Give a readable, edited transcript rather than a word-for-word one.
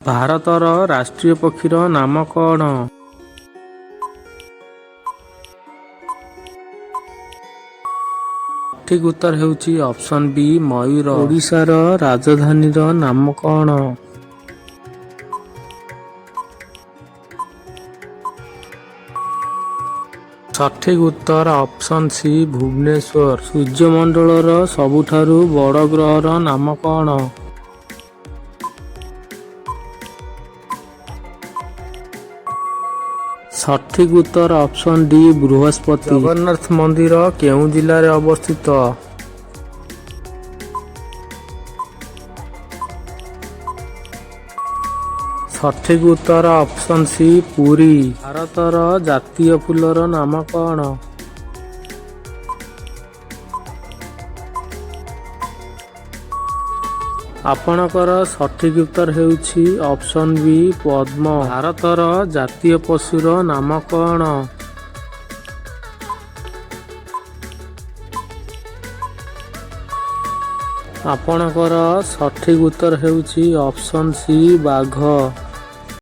ଭାରତର ରାଷ୍ଟ୍ରୀୟ ପକ୍ଷୀର ନାମ କ'ଣ? ସଠିକ୍ ଉତ୍ତର ହେଉଛି ଅପସନ୍ ବି ମୟୂର। ଓଡ଼ିଶାର ରାଜଧାନୀର ନାମ କ'ଣ? ସଠିକ୍ ଉତ୍ତର ଅପସନ୍ ସି ଭୁବନେଶ୍ୱର। ସୂର୍ଯ୍ୟମଣ୍ଡଳର ସବୁଠାରୁ ବଡ଼ ଗ୍ରହର ନାମ କ'ଣ? ସଠିକ୍ ଉତ୍ତର ଅପସନ୍ ଡି ବୃହସ୍ପତି। ଜଗନ୍ନାଥ ମନ୍ଦିର କେଉଁ ଜିଲ୍ଲାରେ ଅବସ୍ଥିତ? ସଠିକ୍ ଉତ୍ତର ଅପସନ୍ ସି ପୁରୀ। ଭାରତର ଜାତୀୟ ଫୁଲର ନାମ କ'ଣ? ଆପଣଙ୍କର ସଠିକ୍ ଉତ୍ତର ହେଉଛି ଅପସନ୍ ବି ପଦ୍ମ। ଭାରତର ଜାତୀୟ ପଶୁର ନାମ କ'ଣ? ଆପଣଙ୍କର ସଠିକ୍ ଉତ୍ତର ହେଉଛି ଅପସନ୍ ସି ବାଘ।